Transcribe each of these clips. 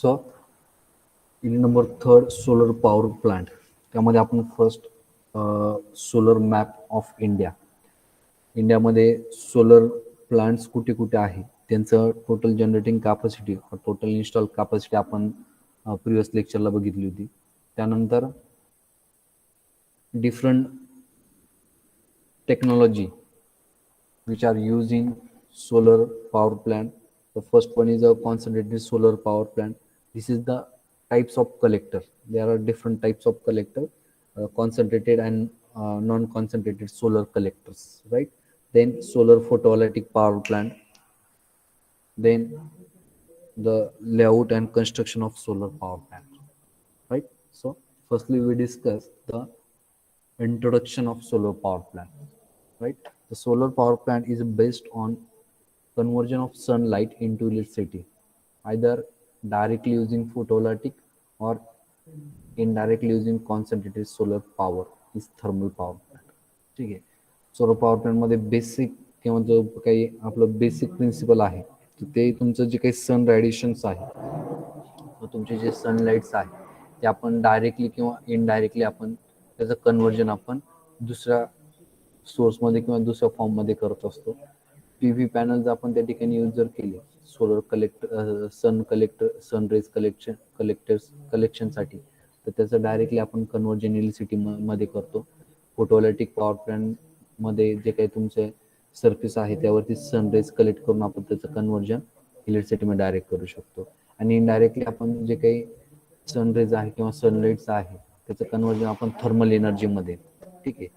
So in number third solar power plant. त्यामध्ये आपण first solar map of India. इंडियामध्ये solar plants कुठे कुठे आहे, त्यांचं total generating capacity, total install capacity आपण प्रिव्हियस लेक्चरला बघितली होती. त्यानंतर different technology which are used in solar power plant. The first one is a concentrated solar power plant. This is the types of collector. There are different types of collector, concentrated and non-concentrated solar collectors, right? Then solar photovoltaic power plant. Then the layout and construction of solar power plant, right? So firstly we discuss the introduction of solar power plant, right? The solar power plant is based on conversion of sunlight into electricity, either directly using photovoltaic or indirectly using concentrated solar power is thermal power plant. ठीक आहे. Solar power plant मध्ये basic किंवा जो काही आपलं basic principle आहे ते तुमचं जे काही सन रेडिएशन्स आहे, तुमचे जे सनलाइट्स आहे ते आपण डायरेक्टली किंवा इनडायरेक्टली आपण त्याचं कन्व्हर्जन आपण दुसऱ्या सोर्समध्ये किंवा दुसऱ्या फॉर्ममध्ये करत असतो. पीव्ही पॅनल आपण त्या ठिकाणी यूज जर केले सोलर सन रेज कलेक्शनसाठी, तर त्याचं डायरेक्टली आपण कन्व्हर्जन इलेक्ट्रिसिटी मध्ये करतो. फोटोवॉल्टिक पॉवर प्लांट मध्ये जे काही तुमचे सरफेस आहे त्यावरती सनरेज कलेक्ट करून आपण त्याचं कन्व्हर्जन इलेक्ट्रिसिटी मध्ये डायरेक्ट करू शकतो. आणि इनडायरेक्टली आपण जे काही सनरेज आहे किंवा सनलाइट्स आहे त्याचं कन्व्हर्जन आपण थर्मल एनर्जी मध्ये, ठीक आहे,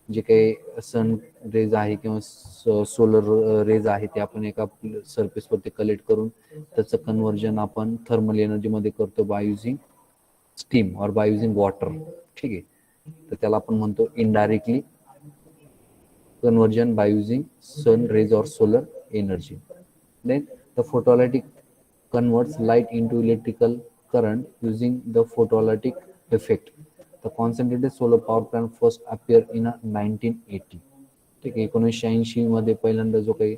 जे काही सन रेज आहे किंवा सोलर रेज आहे ते आपण एका सरफेसवरती कलेक्ट करून त्याचं कन्व्हर्जन आपण थर्मल एनर्जी मध्ये करतो बाय युझिंग स्टीम और बाय युझिंग वॉटर. ठीक आहे. तर त्याला आपण म्हणतो indirectly conversion by using sun rays or solar energy. Then the photovoltaic converts light into electrical current using the photovoltaic effect. The concentrated solar power plant first appeared in 1980. ठीक आहे. 1980 मध्ये पहिल्यांदा जो काही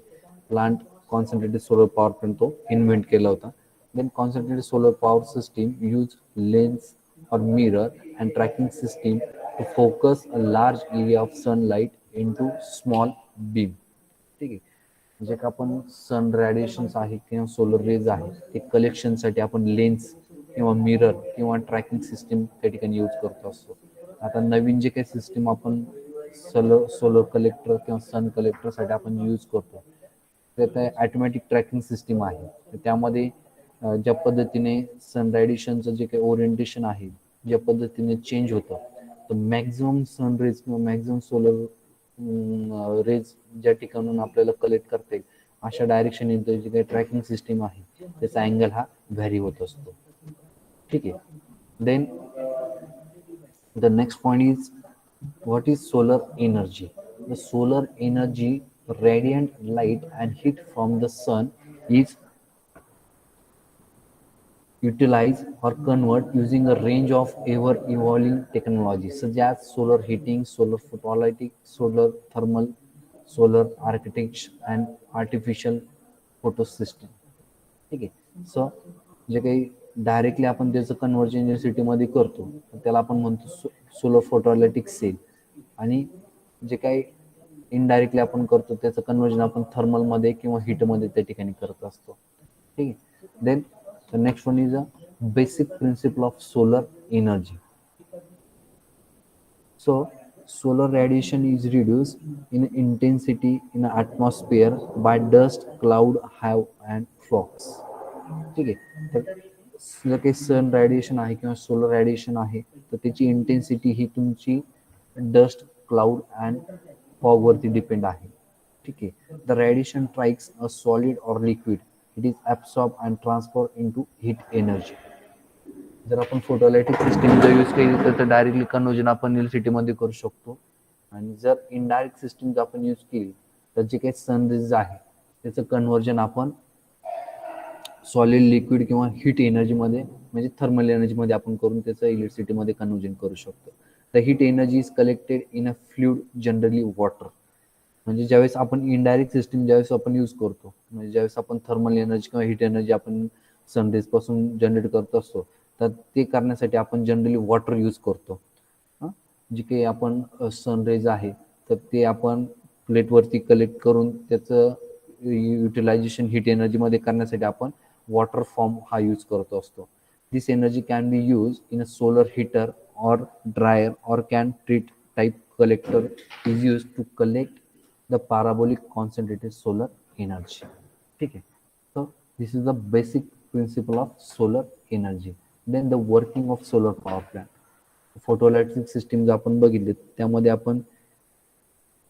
plant concentrated solar power plant तो invent केला होता. Then concentrated solar power system use lens or mirror and tracking system to focus a large area of sunlight into small beam. ठीक आहे. जे का आपण सन रेडिएशन्स आहे किंवा सोलर रेज आहे ते कलेक्शनसाठी आपण लेन्स किंवा मिरर किंवा ट्रॅकिंग सिस्टीम त्या ठिकाणी यूज करत असतो. आता नवीन जे काही सिस्टीम आपण सोलर कलेक्टर किंवा सन कलेक्टरसाठी आपण यूज करतो ते ऑटोमॅटिक ट्रॅकिंग सिस्टीम आहे. तर त्यामध्ये ज्या पद्धतीने सन रेडिएशनचं जे काही ओरिएंटेशन आहे ज्या पद्धतीने चेंज होतं, तर मॅक्झिमम सन रेज किंवा मॅक्झिमम सोलर रेज ज्या ठिकाणून आपल्याला कलेक्ट करता येईल अशा डायरेक्शन जी काही ट्रॅकिंग सिस्टीम आहे त्याचा अँगल हा व्हॅरी होत असतो. ठीक आहे. Then the next point is what is solar energy? The solar energy, radiant light and heat from the sun is utilize or convert using a range of ever-evolving technologies such as solar heating, solar photovoltaic, solar thermal, solar architecture and artificial photosystem. ठीक आहे. So जे काही directly आपण त्याचं conversion इलेक्ट्रिसिटीमध्ये करतो त्याला आपण म्हणतो सोलर फोटोवॉल्टिक सेल, आणि जे काही इनडायरेक्टली आपण करतो त्याचं कन्व्हर्जन आपण थर्मलमध्ये किंवा हीटमध्ये त्या ठिकाणी करत असतो. ठीक आहे. Then the next one is a basic principle of solar energy. So solar radiation is reduced in intensity in the atmosphere by dust, cloud, haze and fogs. ठीक आहे. तर जर काही सन रेडिएशन आहे किंवा सोलर रेडिएशन आहे तर त्याची इंटेन्सिटी ही तुमची डस्ट, क्लाउड अँड फॉग वरती डिपेंड आहे. ठीक आहे. The radiation strikes a solid or liquid, it is absorb and transfer into heat energy. जर आपण फोटोवॉल्टिक सिस्टीम जर यूज केली तर डायरेक्टली कन्व्हर्जन आपण इलेक्ट्रिसिटीमध्ये करू शकतो. आणि जर इनडायरेक्ट सिस्टीम जर आपण यूज केली तर जे काही सनरेज आहे त्याचं कन्व्हर्जन आपण सॉलिड, लिक्विड किंवा हीट एनर्जीमध्ये म्हणजे थर्मल एनर्जीमध्ये आपण करून त्याचं इलेक्ट्रिसिटीमध्ये कन्व्हर्जन करू शकतो. The heat energy is collected in a fluid, generally water. म्हणजे ज्यावेळेस आपण इनडायरेक्ट सिस्टीम ज्यावेळेस आपण यूज करतो, म्हणजे ज्यावेळेस आपण थर्मल एनर्जी किंवा हीट एनर्जी आपण सनरेज पासून जनरेट करत असतो, तर ते करण्यासाठी आपण जनरली वॉटर यूज करतो. जे काही आपण सनरेज आहे तर ते आपण प्लेटवरती कलेक्ट करून त्याचं युटिलायझेशन हीट एनर्जीमध्ये करण्यासाठी आपण वॉटर फॉर्म हा यूज करत असतो. This energy can be use in a solar heater or dryer or can treat type collector is use to collect the parabolic concentrated solar energy. ठीक आहे. So this is the basic principle of solar energy. Then the working of solar power plant. Photovoltaic system जर आपण बघितले त्यामध्ये आपण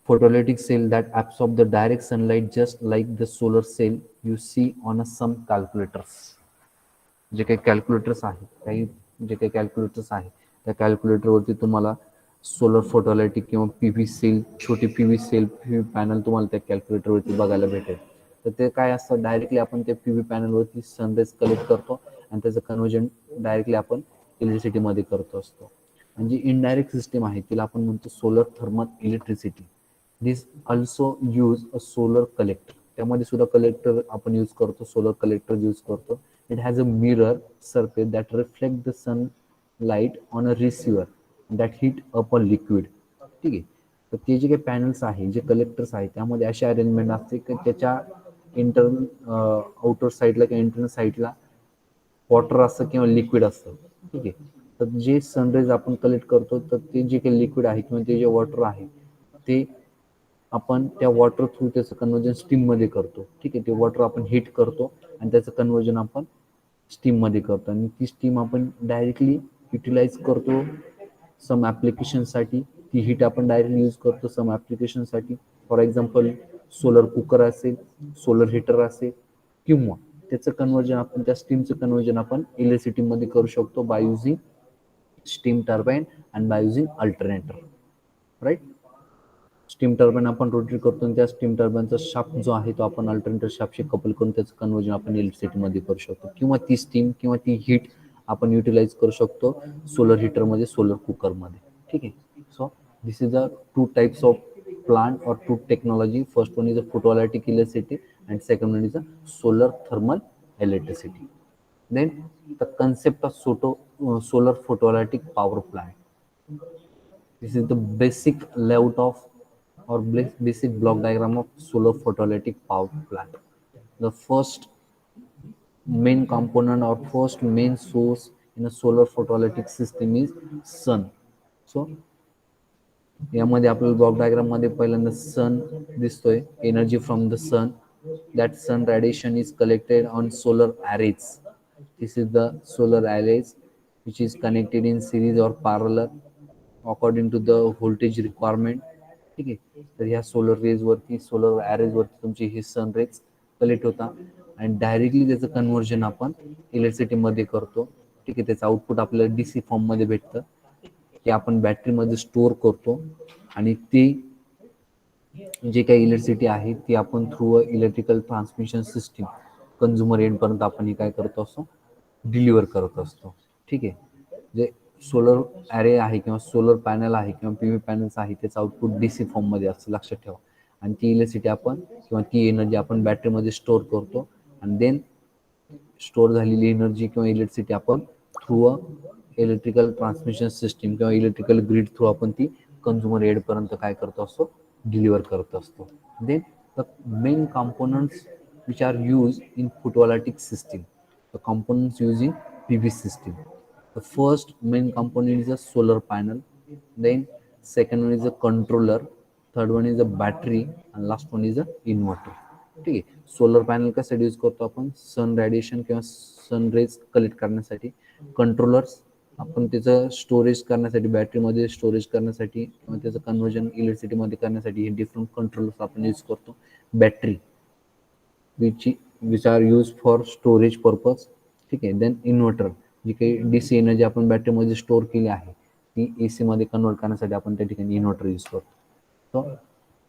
photovoltaic cell that absorb the direct sunlight just like the solar cell you see on a some calculators. जे काही calculators आहेत त्या कॅल्क्युलेटरवरती तुम्हाला सोलर फोटोवॉल्टिक किंवा पीव्ही सेल, छोटी पीव्ही पॅनल तुम्हाला त्या कॅल्क्युलेटरवरती बघायला भेटेल. तर ते काय असतं, डायरेक्टली आपण त्या पीव्ही पॅनलवरती सनरेज कलेक्ट करतो आणि त्याचं कन्व्हर्जन डायरेक्टली आपण इलेक्ट्रिसिटीमध्ये करतो असतो. म्हणजे इनडायरेक्ट सिस्टीम आहे, तिला आपण म्हणतो solar thermal electricity. This also use a solar collector. त्यामध्ये सुद्धा कलेक्टर आपण यूज करतो, सोलर कलेक्टर यूज करतो. It has a mirror surface that reflect the sunlight on a receiver that heat up a liquid. ठीक आहे. तर ते जे काही पॅनल्स आहे, जे कलेक्टर्स आहे, त्यामध्ये अशी अरेंजमेंट असते की त्याच्या इंटरनल आउटर साईडला किंवा इंटरनल साईडला वॉटर असतं किंवा लिक्विड असतं. ठीक आहे. तर जे सनरेज आपण कलेक्ट करतो तर ते जे काही लिक्विड आहे किंवा ते जे वॉटर आहे ते आपण त्या वॉटर थ्रू त्याचं कन्वर्जन स्टीममध्ये करतो. ठीक आहे. ते वॉटर आपण हीट करतो आणि त्याचं कन्वर्जन आपण स्टीममध्ये करतो आणि ती स्टीम आपण डायरेक्टली युटिलाइज करतो सम ॲप्लिकेशनसाठी. ती हीट आपण डायरेक्टली यूज करतो सम ॲप्लिकेशनसाठी. फॉर एक्झाम्पल सोलर कुकर असेल, सोलर हीटर असेल, किंवा त्याचं कन्वर्जन आपण त्या स्टीमचं कन्वर्जन आपण इलेक्ट्रिसिटीमध्ये करू शकतो by using steam turbine and by using alternator. Right. Steam turbine आपण रोटेट करतो आणि त्या स्टीम टर्बाईनचा शाफ्ट जो आहे तो आपण अल्टरनेटर शाफ्टशी कपल करून त्याचं कन्वर्जन आपण इलेक्ट्रिसिटीमध्ये करू शकतो, किंवा ती स्टीम किंवा ती हीट आपण युटिलाइज करू शकतो सोलर हीटरमध्ये, सोलर कुकरमध्ये. ठीक आहे. So this is the two types of plant or two technology. First one is a photovoltaic electricity and second one is a solar thermal electricity. Then the concept of solar photovoltaic power plant. This is the basic layout of or basic block diagram of solar photovoltaic power plant. The first main component or first main source in a solar photovoltaic system is sun. So यामध्ये आपल्याला block diagram मध्ये पहिल्यांदा sun दिसतोय, energy from the sun. That sun radiation is collected on solar arrays. This is the solar arrays which is connected in series or parallel according to the voltage requirement. ठीक आहे. तर ह्या solar रेजवरती, solar अरेजवरती तुमची ही sun rays collect होता आणि directly त्याचं conversion आपण इलेक्ट्रिसिटीमध्ये करतो. ठीक आहे. त्याचं आउटपुट आपल्याला डीसी फॉर्ममध्ये भेटतं, ते आपण बॅटरीमध्ये स्टोअर करतो आणि ती जे काही इलेक्ट्रिसिटी आहे ती आपण through a electrical transmission system consumer एंडपर्यंत आपण हे काय करत असतो, डिलिव्हर करत असतो. ठीक आहे. जे सोलर ॲरे आहे किंवा सोलर पॅनल आहे किंवा पी व्ही पॅनल्स आहे त्याचं आउटपुट डी सी फॉर्ममध्ये असतं, लक्षात ठेवा. आणि ती इलेक्ट्रिसिटी आपण किंवा ती एनर्जी आपण बॅटरीमध्ये स्टोअर करतो आणि देन स्टोअर झालेली एनर्जी किंवा इलेक्ट्रिसिटी आपण through a electrical transmission system किंवा इलेक्ट्रिकल ग्रीड थ्रू आपण ती कंझ्युमर एडपर्यंत काय करत असतो, डिलिव्हर करत असतो. Then the main components which are used in photovoltaic system, the components used in PV system. The first main component is a solar panel, then second one is a controller, third one is a battery and last one is a inverter. ठीक आहे. Solar panel कशासाठी use करतो आपण, सन radiation किंवा sun rays collect करण्यासाठी. Controllers आपण त्याचं storage करण्यासाठी, बॅटरीमध्ये स्टोरेज करण्यासाठी किंवा त्याचं कन्व्हर्जन इलेक्ट्रिसिटीमध्ये करण्यासाठी हे डिफरंट कंट्रोलर्स आपण यूज करतो. Battery which are use for storage purpose. ठीक आहे. देन इन्व्हर्टर, जी काही डी सी एनर्जी आपण बॅटरीमध्ये स्टोअर केली आहे ती ए सीमध्ये कन्वर्ट करण्यासाठी आपण त्या ठिकाणी इन्व्हर्टर यूज करतो. So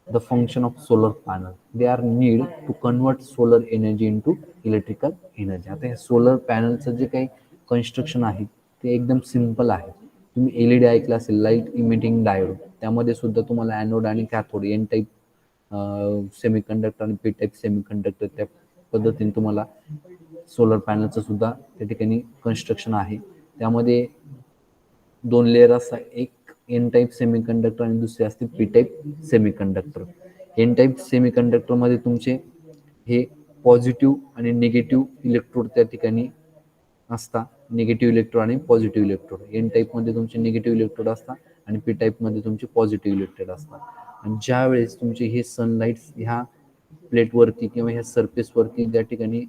the function of solar panel, they are need to convert solar energy into electrical energy. आता हे सोलर पॅनलचं जे काही कन्स्ट्रक्शन आहे ते एकदम सिम्पल आहे. तुम्ही एलईडी ऐकलं असेल, लाईट इमिटिंग डायोड. त्यामध्ये सुद्धा तुम्हाला ॲनोड आणि कॅथोड, एन टाईप सेमीकंडक्टर आणि पी टाईप सेमीकंडक्टर त्या पद्धतीने तुम्हाला सोलर पॅनलचं सुद्धा त्या ठिकाणी कन्स्ट्रक्शन आहे. त्यामध्ये 2 लेयर असतात. एक एन टाईप सेमीकंडक्टर आणि दुसरी असते P type semiconductor. N type सेमीकंडक्टरमध्ये तुमचे हे पॉझिटिव्ह आणि निगेटिव्ह इलेक्ट्रोड त्या ठिकाणी असतात. निगेटिव्ह इलेक्ट्रोड आणि पॉझिटिव्ह इलेक्ट्रोड. एन टाईपमध्ये तुमचे निगेटिव्ह इलेक्ट्रोड असतात आणि पी टाईपमध्ये तुमचे पॉझिटिव्ह इलेक्ट्रोड असतात. आणि ज्या वेळेस तुमचे हे सनलाईट्स ह्या प्लेटवरती किंवा ह्या सरफेसवरती त्या ठिकाणी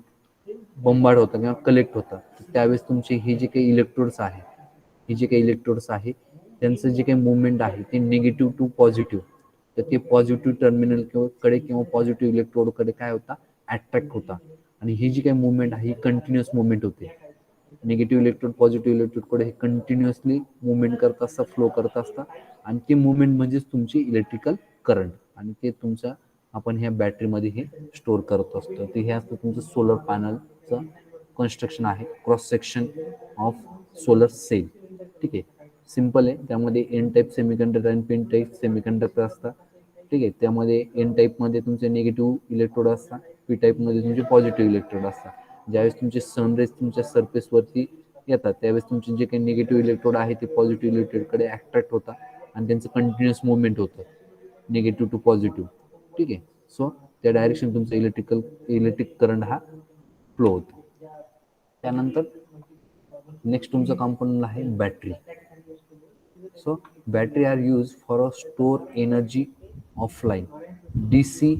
बंबार्ड होतात किंवा कलेक्ट होतात, त्यावेळेस तुमचे हे जे काही इलेक्ट्रोड्स आहे त्यांचं जे काही मुवमेंट आहे ते निगेटिव्ह टू पॉझिटिव्ह, तर ते पॉझिटिव्ह टर्मिनल कडे किंवा पॉझिटिव्ह इलेक्ट्रोडकडे काय होता, अट्रॅक्ट होता. आणि ही जी काही मुवमेंट आहे ही कंटिन्युअस मुवमेंट होते. निगेटिव्ह इलेक्ट्रोड पॉझिटिव्ह इलेक्ट्रोडकडे हे कंटिन्युअसली मुवमेंट करत असतात, फ्लो करत असतात. आणि ते मुवमेंट म्हणजेच तुमची इलेक्ट्रिकल करंट, आणि ते तुमच्या आपण ह्या बॅटरीमध्ये हे स्टोअर करत असतो. तर हे असतं तुमचं सोलर पॅनलचं कन्स्ट्रक्शन आहे, cross section of solar cell. ठीक आहे, सिम्पल आहे. त्यामध्ये एन टाईप सेमीकंडक्टर आणि पिन टाईप सेमीकंडक्टर असतात. ठीक आहे, त्यामध्ये एन टाईपमध्ये तुमचे निगेटिव्ह इलेक्ट्रोड असतात, पी टाईपमध्ये तुमचे पॉझिटिव्ह इलेक्ट्रोड असतात. ज्यावेळेस तुमचे सनरेज तुमच्या सरफेसवरती येतात त्यावेळेस तुमचे जे काही निगेटिव्ह इलेक्ट्रोड आहे ते पॉझिटिव्ह इलेक्ट्रोडकडे अट्रॅक्ट होतात आणि त्यांचं कंटिन्युअस मुवमेंट होतं निगेटिव्ह टू पॉझिटिव्ह. ठीक आहे, सो त्या डायरेक्शन तुमचं इलेक्ट्रिक करंट हा फ्लो होतो. त्यानंतर नेक्स्ट तुमचं कंपोनंट आहे battery. So battery are use for a store energy offline. DC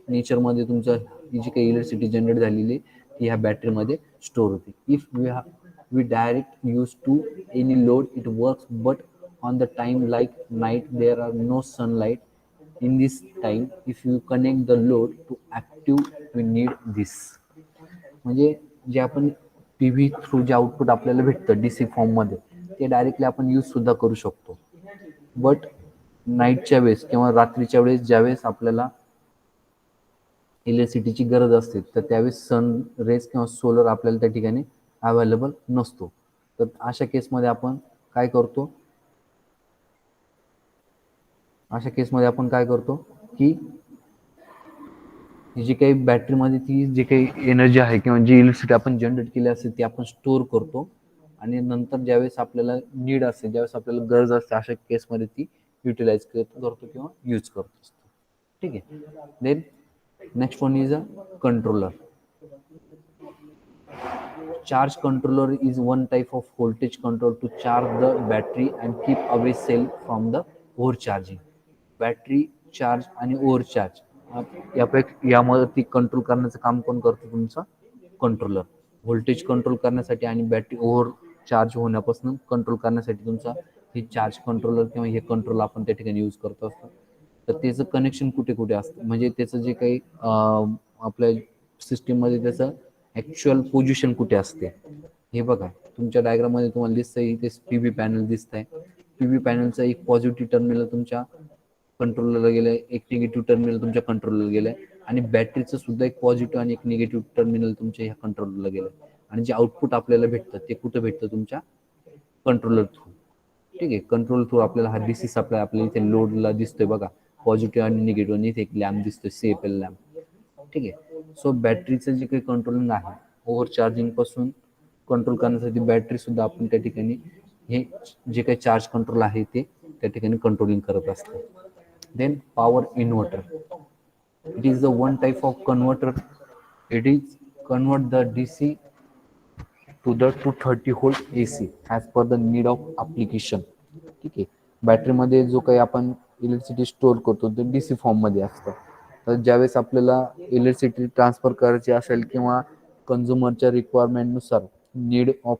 नेचरमध्ये तुमचं ही जी काही इलेक्ट्रिसिटी जनरेट झालेली ती ह्या बॅटरीमध्ये स्टोअर होते. If we direct use to any load it works, but on the time like night there are no sunlight. In this time if you connect the load to active we need this. म्हणजे जे आपण PV through जे output आपल्याला भेटतं DC फॉर्ममध्ये ते directly आपण use सुद्धा करू शकतो. बट नाईटच्या वेळेस किंवा रात्रीच्या वेळेस ज्यावेळेस आपल्याला इलेक्ट्रिसिटीची गरज असते तर त्यावेळेस सन रेज किंवा सोलर आपल्याला त्या ठिकाणी अवेलेबल नसतो. तर अशा केसमध्ये आपण काय करतो की जी काही बॅटरीमध्ये ती जी काही एनर्जी आहे किंवा जी इलेक्ट्रिसिटी आपण जनरेट केली असते ती आपण स्टोअर करतो आणि नंतर ज्यावेळेस आपल्याला नीड असते, ज्यावेळेस आपल्याला गरज असते अशा केसमध्ये ती युटिलाइज करतो किंवा यूज करत असतो. ठीक आहे. Then next one is a controller. Charge controller is one type of voltage control to charge the battery and keep away cell from the overcharging. Battery charge आणि ओव्हरचार्ज यामध्ये ती कंट्रोल करण्याचं काम कोण करतो, तुमचा कंट्रोलर. व्होल्टेज कंट्रोल करण्यासाठी आणि बॅटरी ओव्हर चार्ज होण्यापासून कंट्रोल करण्यासाठी तुमचा हे चार्ज कंट्रोलर किंवा हे कंट्रोल आपण त्या ठिकाणी यूज करत असतो. तर त्याचं कनेक्शन कुठे कुठे असतं, म्हणजे त्याचं जे काही आपल्या सिस्टीममध्ये त्याचं ॲक्च्युअल पोझिशन कुठे असते हे बघा. तुमच्या डायग्राममध्ये तुम्हाला दिसतंय इथे PV पॅनल दिसत आहे. PV पॅनलचा एक पॉझिटिव्ह टर्मिनल तुमच्या कंट्रोलरला गेलंय, एक निगेटिव्ह टर्मिनल तुमच्या कंट्रोलरला गेलंय आणि बॅटरीचं सुद्धा एक पॉझिटिव्ह आणि एक निगेटिव्ह टर्मिनल तुमच्या ह्या कंट्रोलरला गेलंय. आणि जे आउटपुट आपल्याला भेटतं ते कुठं भेटतं, तुमच्या कंट्रोलर थ्रू. ठीक आहे, कंट्रोल थ्रू आपल्याला हा DC सप्लाय आपल्याला इथे लोडला दिसतोय बघा, पॉझिटिव्ह आणि निगेटिव्ह, आणि इथे एक लॅम्प दिसतोय CFL लॅम्प. ठीक आहे, सो बॅटरीचं जे काही कंट्रोलिंग आहे ओव्हर चार्जिंग पासून कंट्रोल करण्यासाठी बॅटरी सुद्धा आपण त्या ठिकाणी हे जे काही चार्ज कंट्रोल आहे ते त्या ठिकाणी कंट्रोलिंग करत असतं. Then power inverter. It is the one type of converter. It is convert the DC to the 230 volt AC as per the need of application. ठीक आहे, बॅटरीमध्ये जो काही आपण इलेक्ट्रिसिटी स्टोअर करतो ते DC फॉर्ममध्ये असतं. तर ज्यावेळेस आपल्याला इलेक्ट्रिसिटी ट्रान्सफर करायची असेल किंवा कन्झ्युमरच्या रिक्वायरमेंटनुसार नीड ऑफ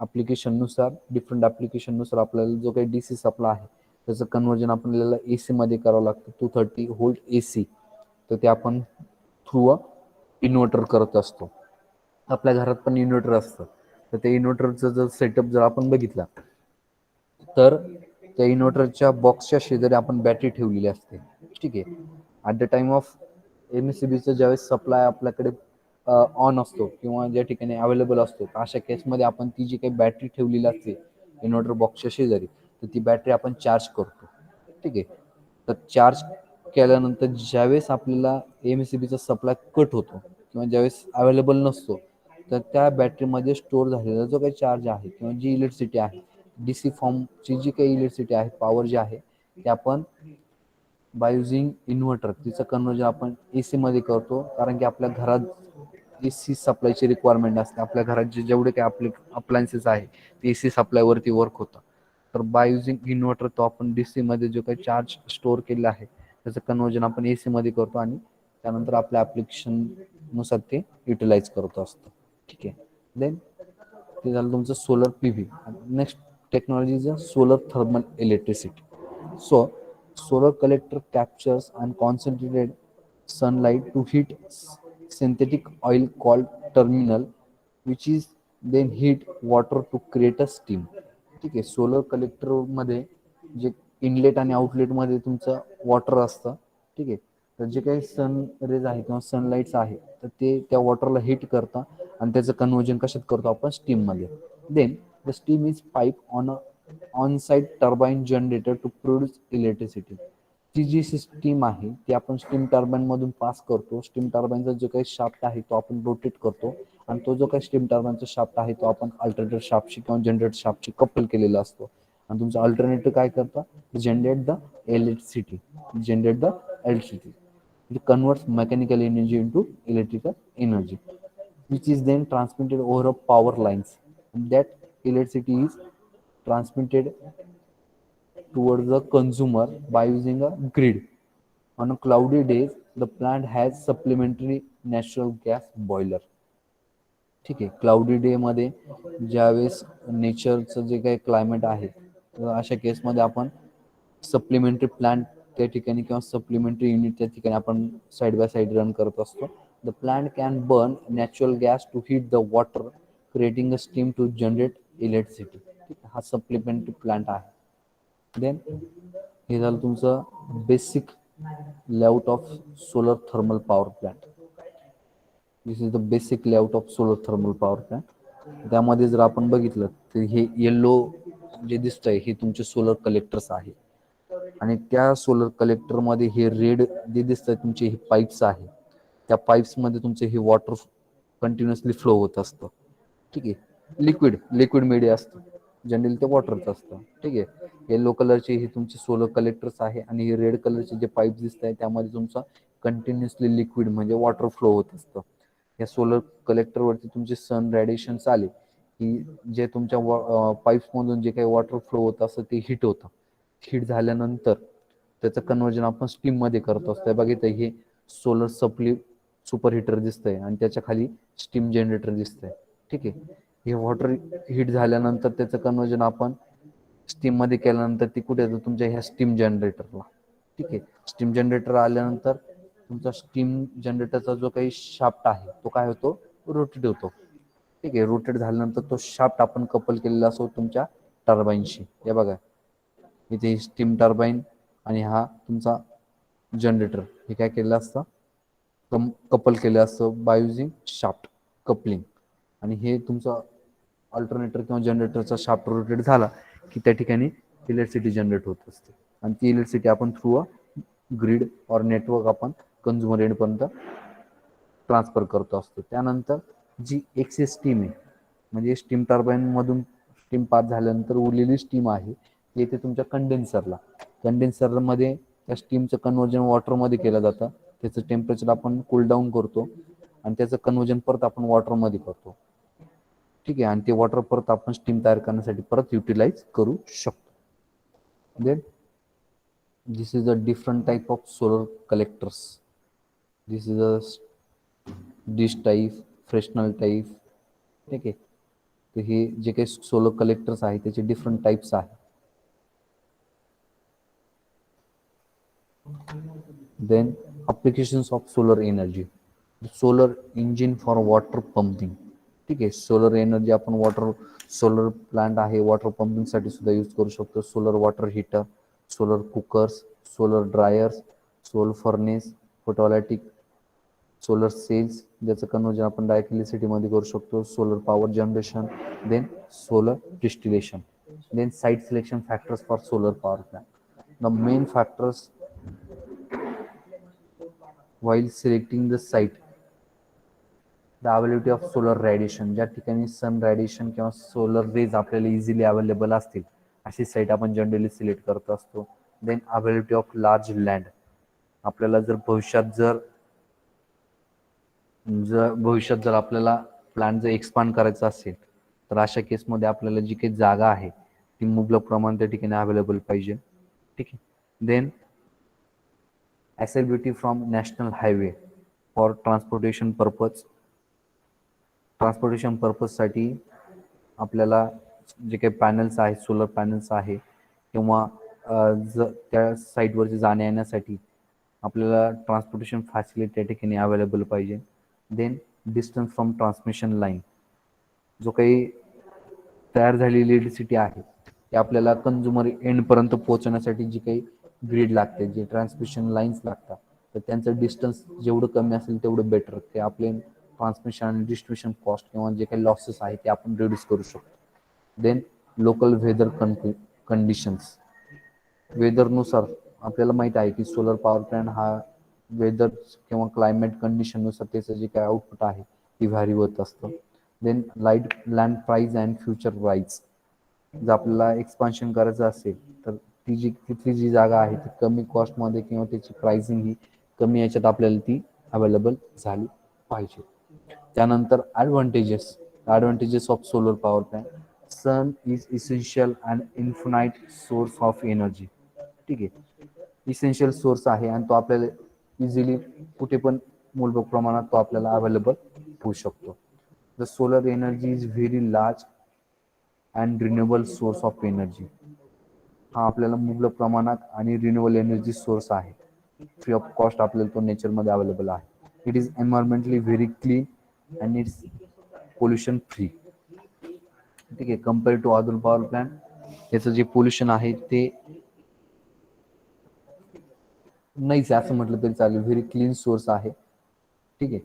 ॲप्लिकेशननुसार डिफरंट ॲप्लिकेशननुसार आपल्याला जो काही DC सप्लाय आहे त्याचं कन्व्हर्जन आपल्याला AC मध्ये करावं लागतं, 230 व्होल्ट AC. तर ते आपण थ्रू अ इन्व्हर्टर करत असतो. आपल्या घरात पण इन्व्हर्टर असतं, तर ते इन्व्हर्टरचं जर सेटअप जर आपण बघितला तर त्या इन्व्हर्टरच्या बॉक्सच्या शेजारी आपण बॅटरी ठेवलेली असते. ठीक आहे, ॲट द टाइम ऑफ MSCBचं ज्यावेळेस सप्लाय आपल्याकडे ऑन असतो किंवा ज्या ठिकाणी अवेलेबल असतो, तर अशा केसमध्ये आपण ती जी काही बॅटरी ठेवलेली असते इन्व्हर्टर बॉक्सच्या शेजारी, तर ती बॅटरी आपण चार्ज करतो. ठीक आहे, तर चार्ज केल्यानंतर ज्यावेळेस आपल्याला MSCBचा सप्लाय कट होतो किंवा ज्यावेळेस अवेलेबल नसतो, तर त्या बॅटरीमध्ये स्टोअर झालेला जो काही चार्ज आहे किंवा जी इलेक्ट्रिसिटी आहे, डीसी फॉर्मची जी काही इलेक्ट्रिसिटी आहे, पॉवर जी आहे, ते आपण बाय युझिंग इन्व्हर्टर तिचं कन्वर्जन आपण AC मध्ये करतो. कारण की आपल्या घरात AC सप्लायची रिक्वायरमेंट असते. आपल्या घरात जेवढे काही आपले अप्लायन्सेस आहे ते AC सप्लायवरती वर्क होतं. तर बाय युझिंग इन्व्हर्टर तो आपण DC मध्ये जो काही चार्ज स्टोअर केलेला आहे त्याचं कन्वर्जन आपण AC मध्ये करतो आणि त्यानंतर आपल्या ॲप्लिकेशननुसार ते युटिलाइज करत असतो. ठीक आहे. देन ते झालं तुमचं solar PV. Next technology is solar thermal electricity. So, solar collector captures and concentrated sunlight to heat synthetic oil called terminal, which is then heat water to create a steam. ठीक आहे. Solar कलेक्टरमध्ये जे inlet आणि आउटलेटमध्ये तुमचं water असतं. ठीक आहे. तर जे काही सन रेज आहे किंवा सनलाईट्स आहे तर ते त्या वॉटरला हीट करतं आणि त्याचं कन्वर्जन कशात करतो आपण, स्टीममध्ये. Then the steam is pipe on a on site turbine generator to produce electricity. ती जी स्टीम आहे ती आपण स्टीम टर्बाईन मधून पास करतो. स्टीम टर्बाईनचा जो काही शाफ्ट आहे तो आपण रोटेट करतो आणि तो जो काही स्टीम टर्बाईनचा शाफ्ट आहे तो आपण अल्टरनेटर शाफ्टशी किंवा जनरेटर शाफ्टशी कपल केलेला असतो. आणि तुमचं अल्टरनेटिव्ह काय करतं, generate the electricity. Generate the electricity. It converts mechanical energy into electrical energy, which is then transmitted over a power lines. And that electricity is transmitted towards the consumer by using a grid. On a cloudy days, the plant has supplementary natural gas boiler. ठीक आहे. Cloudy day मध्ये ज्यावेळेस नेचरचं जे काही climate आहे अशा केसमध्ये आपण सप्लिमेंटरी प्लांट त्या ठिकाणी किंवा सप्लिमेंटरी युनिट त्या ठिकाणी आपण साईड बाय साईड रन करत असतो. The plant can burn natural gas to heat the water creating a steam to generate electricity. ठीक आहे. हा सप्लिमेंटरी प्लांट आहे. देन हे झालं तुमचं basic layout of solar thermal power plant. This is the basic layout of solar thermal power plant. त्यामध्ये जर आपण बघितलं तर हे येल्लो जे दिसतंय हे तुमचे सोलर कलेक्टर्स आहे आणि त्या सोलर कलेक्टरमध्ये हे रेड जे दिसतंय तुमचे हे पाईप्स आहे. त्या पाईप्समध्ये तुमचे हे वॉटर कंटिन्युअसली फ्लो होत असतं. ठीक आहे. लिक्विड मीडिया असतं. जनरली ते वॉटरचं असतं. ठीक आहे. येलो कलरचे हे तुमचे सोलर कलेक्टर्स आहे आणि हे रेड कलरचे जे पाईप दिसत आहे त्यामध्ये तुमचा कंटिन्युअसली लिक्विड म्हणजे वॉटर फ्लो होत असतं. या सोलर कलेक्टरवरती तुमचे सन रेडिएशन्स आले की जे तुमच्या पाईप्समधून जे काही वॉटर फ्लो होत असतं ते हीट होतं. हीट झाल्यानंतर त्याचं कन्वर्जन आपण स्टीममध्ये करत असतो. बघितलं हे सोलर सुपर हिटर दिसतंय आणि त्याच्या खाली स्टीम जनरेटर दिसतंय. ठीक आहे. हे वॉटर हीट झाल्यानंतर त्याचं कन्वर्जन आपण स्टीममध्ये केल्यानंतर ती कुठे येतं, तुमच्या ह्या स्टीम जनरेटरला. ठीक आहे. स्टीम जनरेटर आल्यानंतर तुमचा स्टीम जनरेटरचा जो काही शाफ्ट आहे तो काय होतो, रोटेट होतो. ठीक आहे. रोटेट झाल्यानंतर तो शाफ्ट आपण कपल केलेला असतो तुमच्या टर्बाईनशी. हे बघा इथे स्टीम टर्बाईन आणि हा तुमचा जनरेटर हे काय केलेलं असतं, कपल केलं असतं बाय युझिंग शाफ्ट कपलिंग. आणि हे तुमचं अल्टरनेटर किंवा जनरेटरचा शाफ्ट रोटेट झाला की त्या ठिकाणी इलेक्ट्रिसिटी जनरेट होत असते आणि ती इलेक्ट्रिसिटी आपण थ्रू अ ग्रीड और नेटवर्क आपण कंझ्युमर एंडपर्यंत ट्रान्सफर करतो असतो. त्यानंतर जी एक्सेस स्टीम आहे म्हणजे स्टीम टर्बाईनमधून स्टीम पास झाल्यानंतर उरलेली स्टीम आहे ती येते तुमच्या कंडेन्सरमध्ये त्या स्टीमचं कन्वर्जन वॉटरमध्ये केलं जातं. त्याचं टेम्परेचर आपण कूल डाऊन करतो आणि त्याचं कन्वर्जन परत आपण वॉटरमध्ये करतो. ठीक आहे. आणि ते वॉटर परत आपण स्टीम तयार करण्यासाठी परत युटिलाइज करू शकतो. Then this is a different type of solar collectors. This is a dish type, fresnel type. ठीक आहे. तर हे जे काही सोलर कलेक्टर्स आहे त्याचे डिफरंट टाईप्स आहे. Then applications of solar energy. Solar engine for water pumping. ठीक आहे. सोलर एनर्जी आपण सोलर प्लांट आहे वॉटर पंपिंगसाठी सुद्धा यूज करू शकतो. Solar water heater, solar cookers, solar dryers, solar furnace, photovoltaic solar cells ज्याचं कन्वर्जन आपण डायरेक्ट इलेक्ट्रिसिटीमध्ये करू शकतो. Solar power generation, then solar distillation, then site selection factors for solar power plant. The main factors while selecting the site. The availability of solar radiation, ज्या ठिकाणी sun radiation किंवा solar rays आपल्याला easily available असतील अशी site आपण generally select करत असतो. Then availability of large land, आपल्याला जर भविष्यात जर आपल्याला प्लॅन जर एक्सपांड करायचा असेल तर अशा केसमध्ये आपल्याला जी काही जागा आहे ती मुबलक प्रमाणात त्या ठिकाणी अवेलेबल पाहिजे. ठीक आहे. Then accessibility from national highway for transportation पर्पजसाठी आपल्याला जे काही पॅनल्स आहेत, सोलर पॅनल्स आहे किंवा त्या साईटवरती जाण्या येण्यासाठी आपल्याला ट्रान्सपोर्टेशन फॅसिलिटी त्या ठिकाणी अवेलेबल पाहिजे. Then distance from transmission line, जो काही तयार झालेली इलेक्ट्रिसिटी आहे ती आपल्याला कंझ्युमर एंडपर्यंत पोहोचवण्यासाठी जी काही ग्रीड लागते, जे ट्रान्समिशन लाईन्स लागतात, तर त्यांचं डिस्टन्स जेवढं कमी असेल तेवढं बेटर. ते आपले ट्रान्समिशन आणि डिस्ट्रीब्युशन कॉस्ट किंवा जे काही लॉसेस आहे ते आपण रिड्यूस करू शकतो. देन लोकल वेदर कंडिशन्स, वेदरनुसार आपल्याला माहीत आहे की सोलर पॉवर प्लॅन्ट हा वेदर किंवा क्लायमेट कंडिशननुसार त्याचं जे काही आउटपुट आहे ती व्हॅरी होत असतं. Then light land price and future rights, जर आपल्याला एक्सपान्शन करायचं असेल तर तिथली जी जागा आहे ती कमी कॉस्टमध्ये किंवा त्याची प्राइसिंग ही कमी याच्यात आपल्याला ती अवेलेबल झाली पाहिजे. त्यानंतर advantages of solar power plant. Sun is essential and infinite source of energy. ठीक आहे, इसेन्शियल सोर्स आहे आणि तो आपल्याला इझिली कुठे पण मूलभूत प्रमाणात तो आपल्याला अवेलेबल होऊ शकतो. The solar energy is very large and renewable source of energy. हा आपल्याला मुबलक प्रमाणात आणि रिन्युएबल एनर्जी सोर्स आहे. फ्री ऑफ कॉस्ट आपल्याला तो नेचरमध्ये अवेलेबल आहे. It is environmentally very clean and it's pollution free. ठीक आहे, compare to other power plant याचं जे पोल्युशन आहे ते नाहीच असं म्हटलं तरी चालेल, व्हेरी क्लीन सोर्स आहे. ठीक आहे.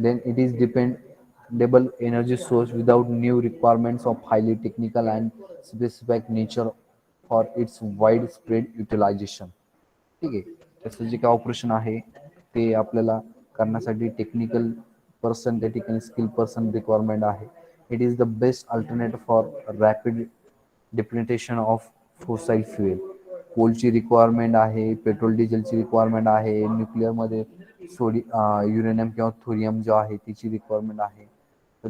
Then it is dependable energy source without new requirements of highly technical and specific nature for its wide spread utilization. ठीक आहे, त्याचं जे काही ऑपरेशन आहे ते आपल्याला करण्यासाठी टेक्निकल पर्सन त्या ठिकाणी स्किल पर्सन रिक्वायरमेंट आहे. It is the best alternative for rapid depletion of fossil fuel. कोलची रिक्वायरमेंट आहे, पेट्रोल डिझेलची रिक्वायरमेंट आहे, न्यूक्लिअरमध्ये युरेनियम किंवा थोरियम जो आहे त्याची रिक्वायरमेंट आहे. तर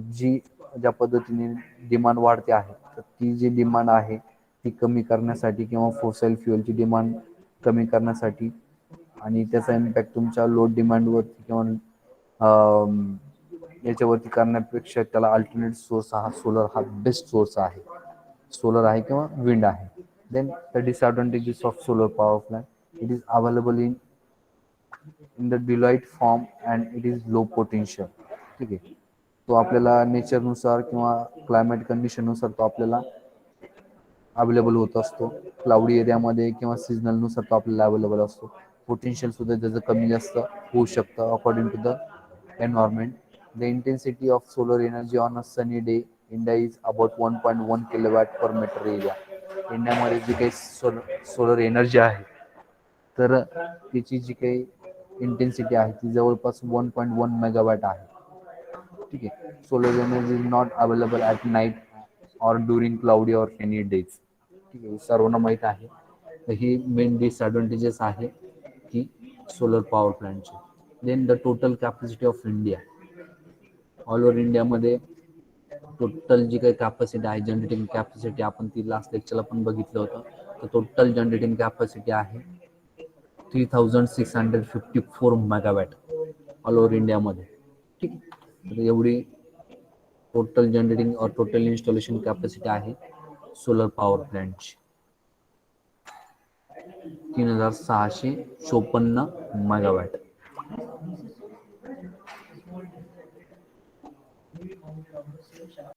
ज्या पद्धतीने डिमांड वाढते आहे तर ती जी डिमांड आहे ती कमी करण्यासाठी किंवा फोसाईल फ्युएलची डिमांड कमी करण्यासाठी आणि त्याचा इम्पॅक्ट तुमच्या लोड डिमांडवरती किंवा याच्यावरती करण्यापेक्षा त्याला अल्टरनेट सोर्स हा सोलर हा बेस्ट सोर्स आहे. सोलर आहे किंवा विंड आहे. Then the disadvantages of solar power plant. It is available in the dilute form and it is low potential. ठीक आहे, तो आपल्याला नेचरनुसार किंवा क्लायमेट कंडिशननुसार तो आपल्याला अवेलेबल होत असतो. क्लाउडी एरियामध्ये किंवा सीझनलनुसार तो आपल्याला अवेलेबल असतो. पोटेन्शियल सुद्धा त्याचं कमी जास्त होऊ शकतं according to the environment. The intensity of solar energy on a sunny day India is about 1.1 kilowatt per meter area. इंडियामध्ये जी काही सोलर एनर्जी आहे तर त्याची जी काही इंटेन्सिटी आहे ती जवळपास 1.1 मेगावॅट आहे. ठीक आहे, solar energy is not available at night or during cloudy or rainy days. ठीक आहे, सर्वांना माहीत आहे. तर ही मेन डिसएडव्हान्टेजेस आहे की सोलर पॉवर प्लॅन्टचे. Then the total capacity of India. All over इंडियामध्ये टोटल जी काही कॅपॅसिटी आहे, जनरेटिंग कॅपॅसिटी, आपण ती लास्ट लेक्चरला पण बघितलं होतं. तर टोटल जनरेटिंग कॅपॅसिटी आहे 3654 मेगावॅट ऑल ओव्हर इंडियामध्ये. ठीक आहे, तर एवढी टोटल जनरेटिंग और टोटल इन्स्टॉलेशन कॅपॅसिटी आहे सोलर पॉवर प्लॅन्टची. 3654 मेगावॅट.